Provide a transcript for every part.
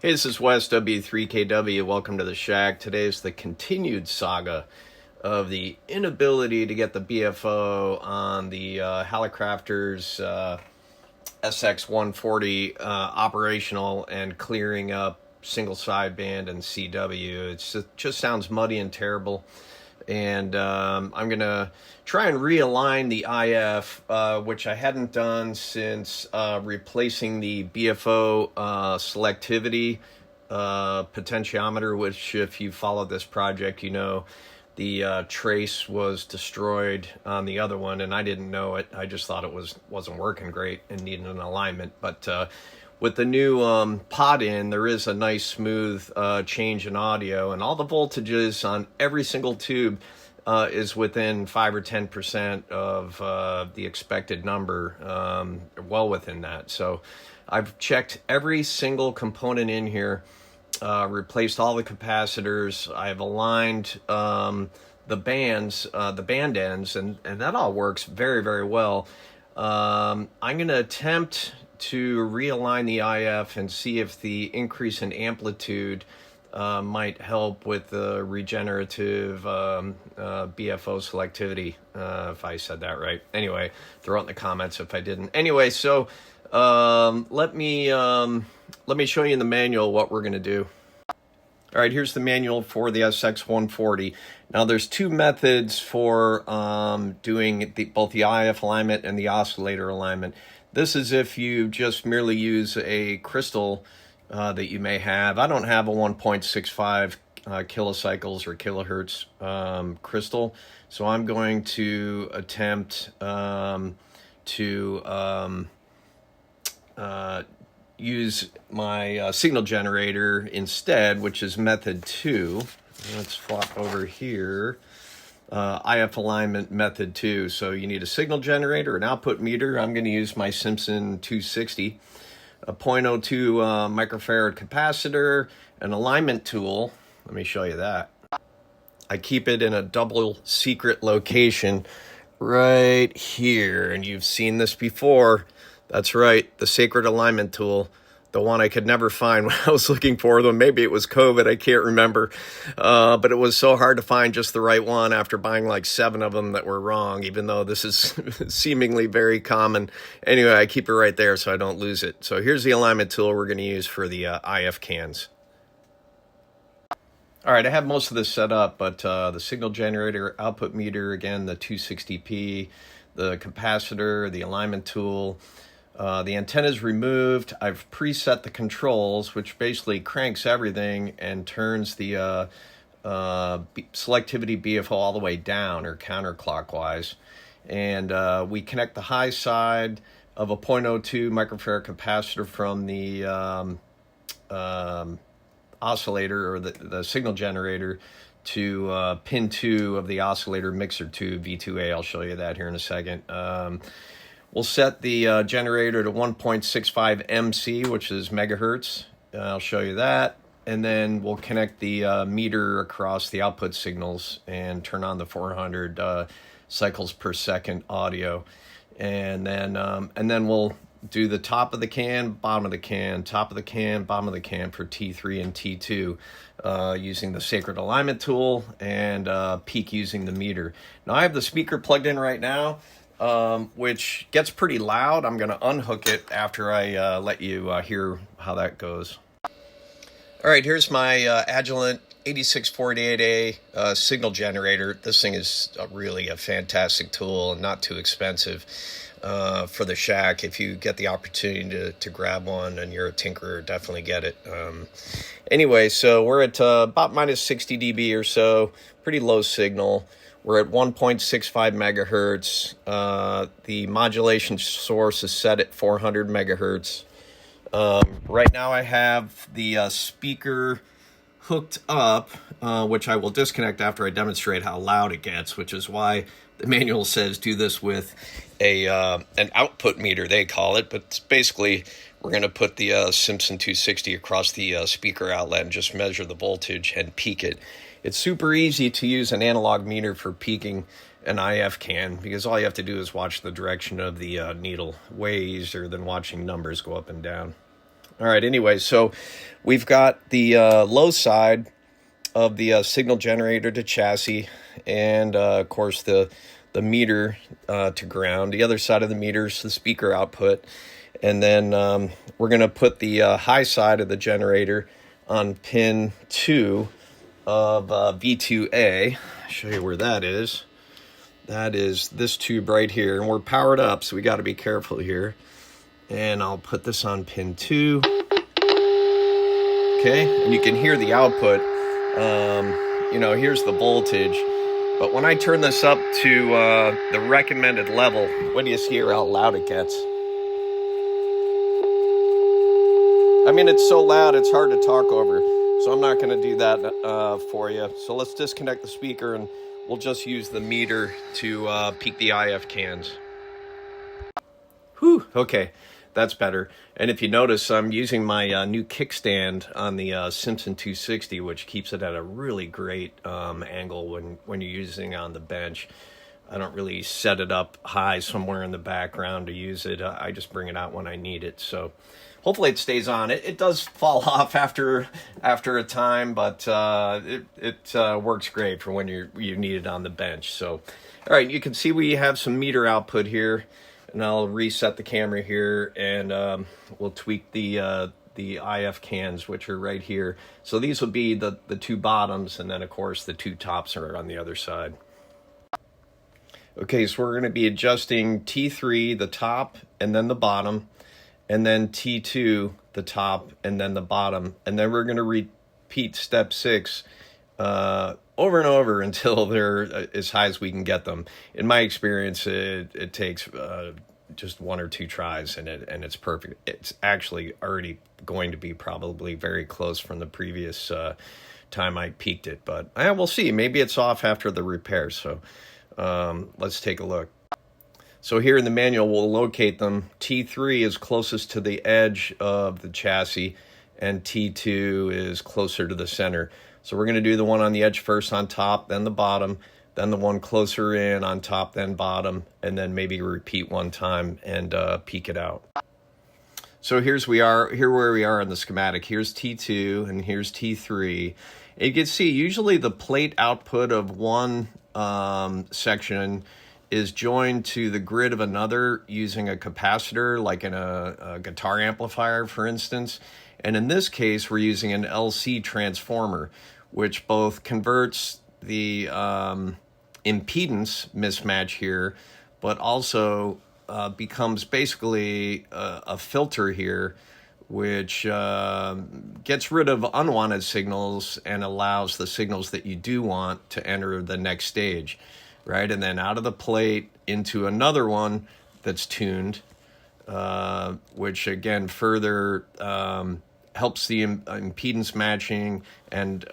Hey, this is Wes, W3KW. Welcome to the Shack. Today is the continued saga of the inability to get the BFO on the Hallicrafters SX-140 operational and clearing up single sideband and CW. It just sounds muddy and terrible. And I'm going to try and realign the IF, which I hadn't done since replacing the BFO selectivity potentiometer, which if you followed this project, you know the trace was destroyed on the other one, and I didn't know it. I just thought it wasn't working great and needed an alignment. But with the new pod in, there is a nice smooth change in audio, and all the voltages on every single tube is within 5 or 10% of the expected number, well within that. So I've checked every single component in here, replaced all the capacitors. I've aligned the bands, the band ends, and that all works very, very well. I'm going to attempt to realign the IF and see if the increase in amplitude might help with the regenerative BFO selectivity, if I said that right. Anyway, throw it in the comments if I didn't. Anyway, so let me show you in the manual what we're going to do. All right, here's the manual for the SX-140. Now, there's two methods for doing both the IF alignment and the oscillator alignment. This is if you just merely use a crystal that you may have. I don't have a 1.65 kilocycles or kilohertz crystal, so I'm going to attempt to use my signal generator instead, which is method 2. Let's flop over here. IF alignment method 2. So you need a signal generator, an output meter. I'm going to use my Simpson 260, a 0.02 microfarad capacitor, an alignment tool. Let me show you that. I keep it in a double secret location right here, and you've seen this before. That's right, the sacred alignment tool, the one I could never find when I was looking for them. Maybe it was COVID, I can't remember. But it was so hard to find just the right one after buying like 7 of them that were wrong, even though this is seemingly very common. Anyway, I keep it right there so I don't lose it. So here's the alignment tool we're going to use for the IF cans. All right, I have most of this set up, but the signal generator, output meter, again, the 260p, the capacitor, the alignment tool. The antenna is removed. I've preset the controls, which basically cranks everything and turns the selectivity BFO all the way down or counterclockwise. And we connect the high side of a 0.02 microfarad capacitor from the oscillator or the signal generator to pin 2 of the oscillator mixer tube, V2A. I'll show you that here in a second. We'll set the generator to 1.65 MC, which is megahertz. I'll show you that. And then we'll connect the meter across the output signals and turn on the 400 cycles per second audio. And then we'll do the top of the can, bottom of the can, top of the can, bottom of the can for T3 and T2 using the sacred alignment tool and peak using the meter. Now I have the speaker plugged in right now, which gets pretty loud. I'm going to unhook it after I let you hear how that goes. All right, here's my Agilent 8648A signal generator. This thing is really a fantastic tool and not too expensive for the shack. If you get the opportunity to grab one and you're a tinkerer, definitely get it. Anyway, so we're at about minus 60 dB or so, pretty low signal. We're at 1.65 megahertz. The modulation source is set at 400 megahertz. Right now I have the speaker hooked up, which I will disconnect after I demonstrate how loud it gets, which is why the manual says do this with an output meter, they call it. But basically, we're going to put the Simpson 260 across the speaker outlet and just measure the voltage and peak it. It's super easy to use an analog meter for peaking an IF can because all you have to do is watch the direction of the needle ways or than watching numbers go up and down. All right, anyway, so we've got the low side of the signal generator to chassis, and of course the meter to ground. The other side of the meter is the speaker output, and then we're going to put the high side of the generator on pin 2 of V2A. I'll show you where that is. That is this tube right here, and we're powered up, so we got to be careful here. And I'll put this on pin 2. Okay, and you can hear the output. You know, here's the voltage. But when I turn this up to the recommended level, what do you hear how loud it gets? I mean, it's so loud, it's hard to talk over. So I'm not going to do that for you. So let's disconnect the speaker, and we'll just use the meter to peak the IF cans. Whew, okay. That's better. And if you notice, I'm using my new kickstand on the Simpson 260, which keeps it at a really great angle when you're using it on the bench. I don't really set it up high somewhere in the background to use it. I just bring it out when I need it. So hopefully it stays on. It does fall off after a time, but it works great for when you need it on the bench. So, all right, you can see we have some meter output here. And I'll reset the camera here, and we'll tweak the IF cans, which are right here. So these will be the two bottoms, and then, of course, the two tops are on the other side. Okay, so we're going to be adjusting T3, the top, and then the bottom, and then T2, the top, and then the bottom. And then we're going to repeat step 6 over and over until they're as high as we can get them. In my experience, it takes just 1 or 2 tries, and it's perfect. It's actually already going to be probably very close from the previous time I peaked it, but we'll see. Maybe it's off after the repair. So let's take a look. So here in the manual, we'll locate them. T3 is closest to the edge of the chassis, and T2 is closer to the center. So we're going to do the one on the edge first on top, then the bottom, then the one closer in on top, then bottom, and then maybe repeat one time and peek it out. So here where we are in the schematic. Here's T2 and here's T3. And you can see usually the plate output of one section is joined to the grid of another using a capacitor, like in a guitar amplifier, for instance. And in this case, we're using an LC transformer, which both converts the impedance mismatch here, but also becomes basically a filter here, which gets rid of unwanted signals and allows the signals that you do want to enter the next stage, right? And then out of the plate into another one that's tuned, which again further helps the impedance matching and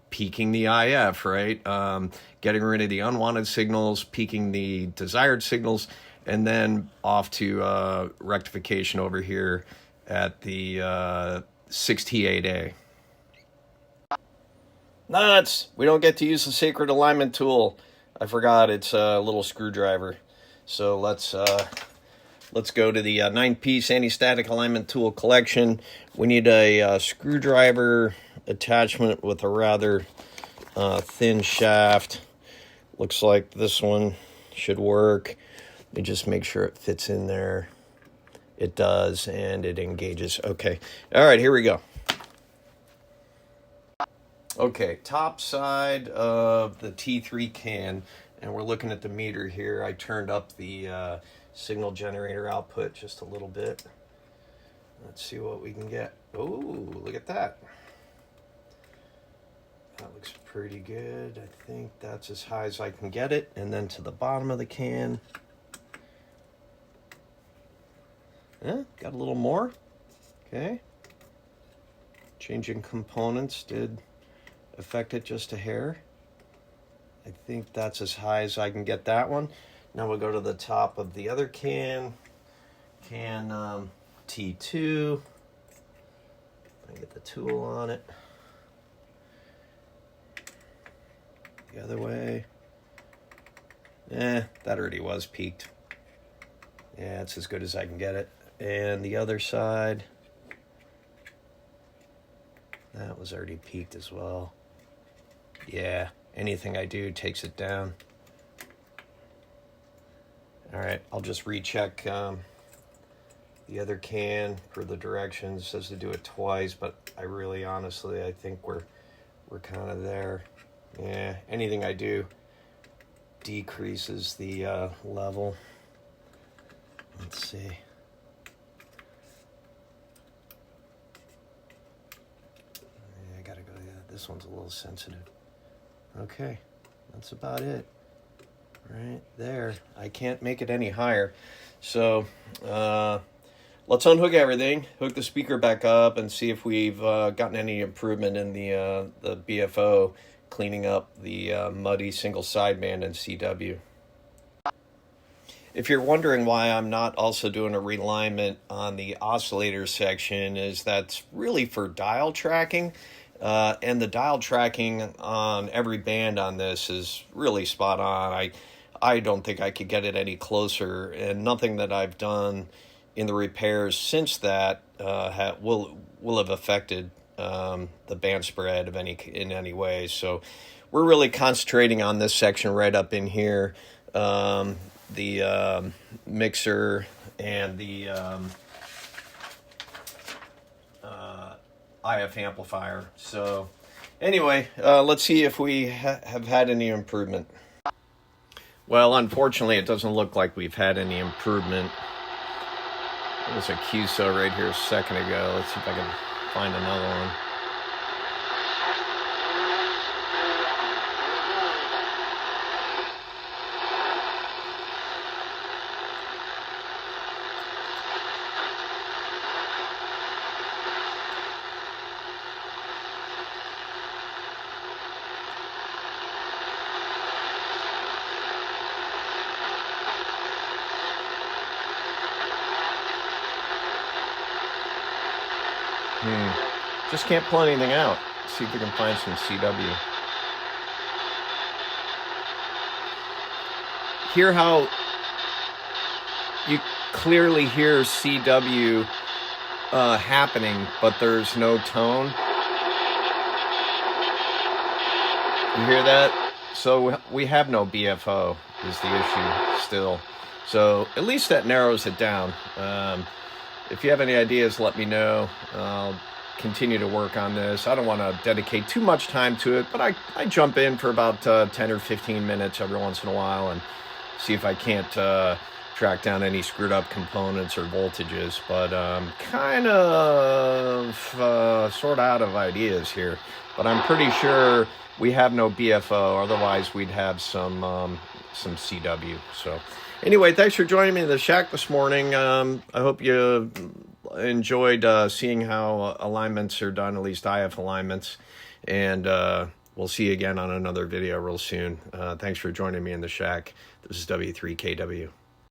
peaking the IF, right? Getting rid of the unwanted signals, peaking the desired signals, and then off to rectification over here at the 6T8A. Nuts! We don't get to use the sacred alignment tool. I forgot it's a little screwdriver. So let's go to the 9-piece anti-static alignment tool collection. We need a screwdriver attachment with a rather thin shaft. Looks like this one should work. Let me just make sure it fits in there. It does, and it engages. Okay. All right, here we go. Okay, top side of the T3 can, and we're looking at the meter here. I turned up the signal generator output just a little bit. Let's see what we can get. Oh, look at that. That looks pretty good. I think that's as high as I can get it. And then to the bottom of the can. Got a little more. Okay. Changing components did affect it just a hair. I think that's as high as I can get that one. Now we'll go to the top of the other can T2. I get the tool on it. The other way. That already was peaked. Yeah, it's as good as I can get it. And the other side. was already peaked as well. Yeah, anything I do takes it down. All right, I'll just recheck the other can for the directions. It says to do it twice, but I really honestly, I think we're kind of there. Yeah, anything I do decreases the level. Let's see. Yeah, I gotta go, yeah, this one's a little sensitive. Okay, that's about it. Right there. I can't make it any higher. So, let's unhook everything, hook the speaker back up, and see if we've gotten any improvement in the BFO, cleaning up the muddy single sideband and CW. If you're wondering why I'm not also doing a realignment on the oscillator section, is that's really for dial tracking. And the dial tracking on every band on this is really spot on. I don't think I could get it any closer, and nothing that I've done in the repairs since that will have affected the band spread in any way. So we're really concentrating on this section right up in here, the mixer and the IF amplifier. So anyway, let's see if we have had any improvement. Well, unfortunately, it doesn't look like we've had any improvement. There was a QSO right here a second ago. Let's see if I can find another one. Just can't pull anything out. See if we can find some CW. Hear how you clearly hear CW happening, but there's no tone. You hear that? So we have no BFO is the issue still. So at least that narrows it down. If you have any ideas, let me know. I'll continue to work on this. I don't want to dedicate too much time to it, but I jump in for about 10 or 15 minutes every once in a while and see if I can't track down any screwed up components or voltages. But kind of sort of out of ideas here. But I'm pretty sure we have no BFO. Otherwise, we'd have some CW. So anyway, thanks for joining me in the shack this morning. I hope you enjoyed seeing how alignments are done, at least IF alignments. And we'll see you again on another video real soon. Thanks for joining me in the shack. This is W3KW.